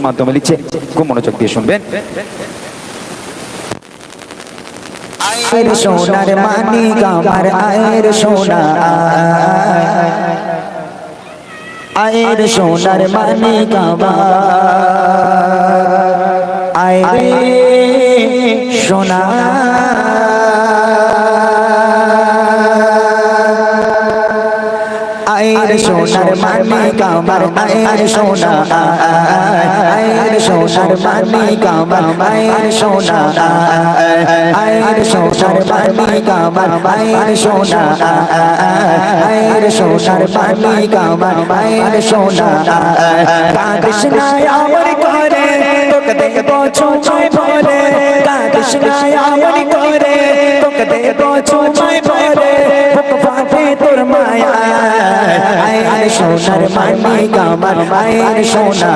মাধ্যমে লিখছে, খুব মনোযোগ দিয়ে শুনবেন। আয়ের সোনার মানিক আমার আয়ের সোনা, আয়ের সোনার মানিক আমার আয়ের সোনা, আয়ের সোনার মানিক আমার আয়ের সোনা, আয়ের সোনার মানিক আমার আয়ের সোনা, আয়ের সোনার মানিক আমার আয়ের সোনা, আয়ের সোনার মানিক আমার আয়ের সোনা। কাঁদিস না আমার করে তোকে দেব চুমাই ভরে, কাঁদিস না আমার করে তোকে দেব চুমাই ভরে, বুক ফাটে তোর মায়া আয়ের সোনার মানিক আমার আয়ের সোনা,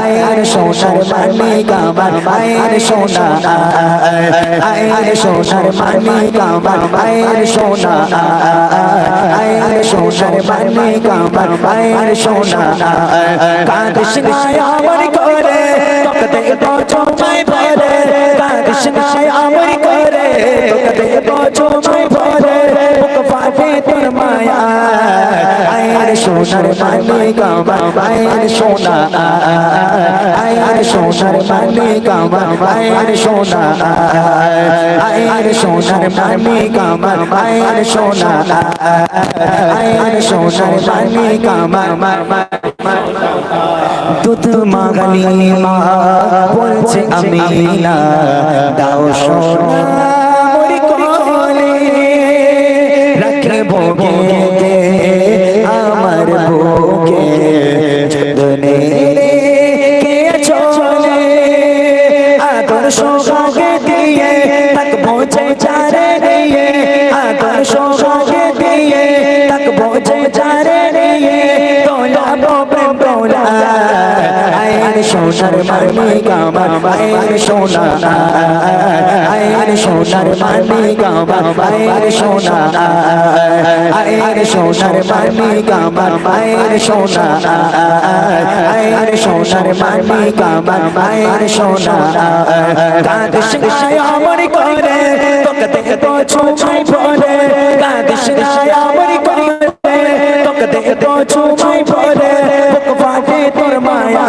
আয়ের সোনার মানিক আমার আয়ের সোনা, আয়ের সোনার মানিক আমার আয়ের সোনা, আয়ের সোনার মানিক আমার আয়ের সোনা। কাঁদিস না আমার করে তোকে দেব চুমাই ভরে, কাঁদিস না আমার করে তোকে দেব চুমাই ভরে, বুক ফাটে তোর মায়া আয়ের সোনার মানিক আমার আয়ের সোনা, আয়ের সোনার মানিক আমার আয়ের সোনা, আয়ের সোনার মানিক আমার আয়ের সোনা, আয়ের সোনার মানিক আমার। দুধ মাগালি মা বলছে আমি না দাও সোনা মোর কোলে, রাখবো গে আমার বুকে যতনে কে চলে, আদর সোহাগে দিয়ে থাকবো যে চারে দিয়ে, আদর সোহাগে দিয়ে থাকবো যে চারে দিয়ে, তোলাবো প্রেম তোলা আয়ের সোনার মানিক আমার আয়ের সোনা, আয়ের সোনার মানিক আমার আয়ের সোনা, আয়ের সোনার মানিক আমার আয়ের সোনা, আয়ের সোনার মানিক আমার আয়ের সোনা। কাঁদিস না আমার করে তোকে দেব চুমাই ভরে, কাঁদিস না আমার করে তোকে দেব চুমাই ভরে, বুক ফাটে তোর মায়া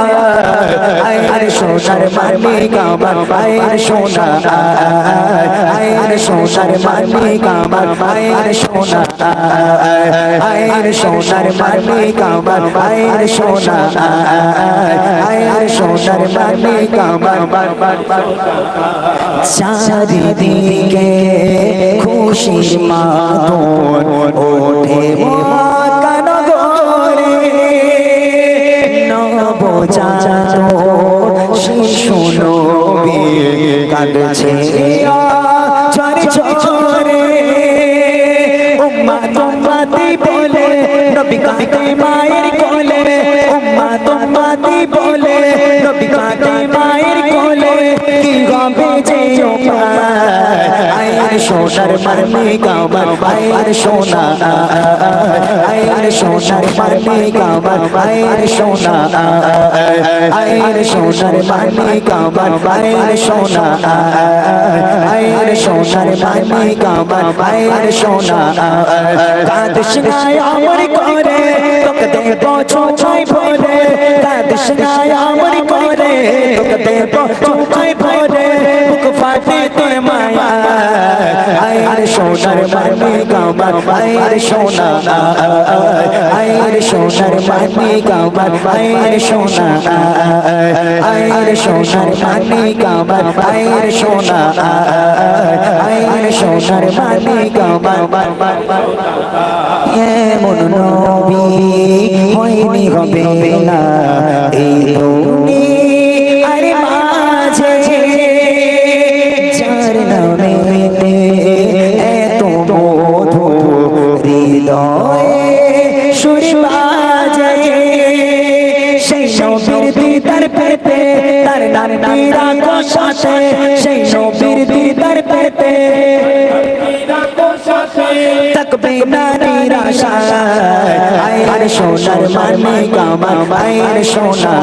আয়ের সোনার মানিক আমার আয়ের সোনা, আয়ের সোনার মানিক আমার আয়ের সোনা, আয়ের সোনার মানিক আমার আয়ের সোনা, আয়ের সোনার মানিক আমার। চারিদিকে খুশির মাতন ওঠে কানগরে, নবজাত শিশু নবী কাঁদছে ঝরে ঝরে, উম্মাত উম্মাতি বলে নবী কাঁদে মায়ের কোলে, উম্মাত উম্মাতি বলে নবী কাঁদে মায়ের কোলে, কি হবে যে আয়ের সোনার মানিক আমার আয়ের সোনা, আয়ের সোনার মানিক আমার আয়ের সোনা, আয়ের সোনার মানিক আমার আয়ের সোনা, আয়ের সোনার মানিক আমার আয়ের সোনা। কাঁদিস না আমার করে তোকে দেব চুমাই ভরে, কাঁদিস না আমার করে তোকে দেব চুমাই ভরে, বুক ফাটে তোর মায়া আয়ের সোনার মানিক আমার আয়ের সোনা, আয়ের সোনার মানিক আমার আয়ের সোনা, আয়ের সোনার মানিক আমার আয়ের সোনা, আয়ের সোনার মানিক আমার। এমন নবী হয়নি হবে না এই দুনিয়ার মাঝে, যার নামেতে এত মধু হৃদয়ে সুর বাজে, সেই নবীর দিদার পেতে তার নামের আকাশে, সেই নবীর দিদার পেতে থাকবে না নিরাশা আয়ের সোনার মানে কামার আয়ের সোনা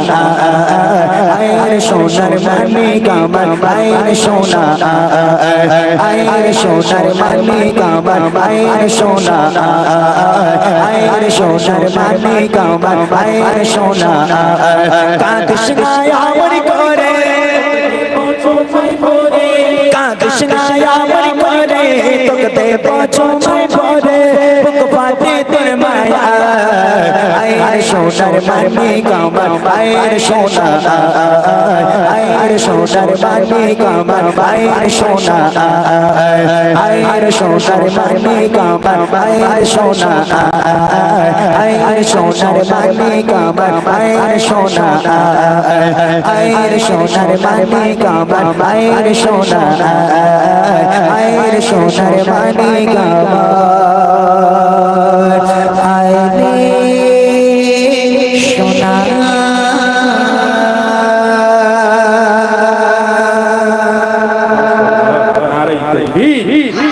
আয়ের সোনার মানে কামার আয়ের সোনা আয়ের সোনার মানে কামার আয়ের সোনা আয়ের সোনার মানে কামার আয়ের সোনা কাঁদিস না আমার করে কাঁদিস না আমার করে তোকে দেব চুমাই ভরে বুক ফাটে তোর মায়া আয়ের সোনার মানে কামার আয়ের সোনা আয়ের সোনার মানে কামার আয়ের সোনা আয়ের সোনার মানে কামার আয়ের সোনা আয়ের সোনার মানে কামার আয়ের সোনা আয়ের সোনার মানে কামার আয়ের সোনা আয়ের সোনার মানে কামার আয়ের সোনা নারে তাকবীর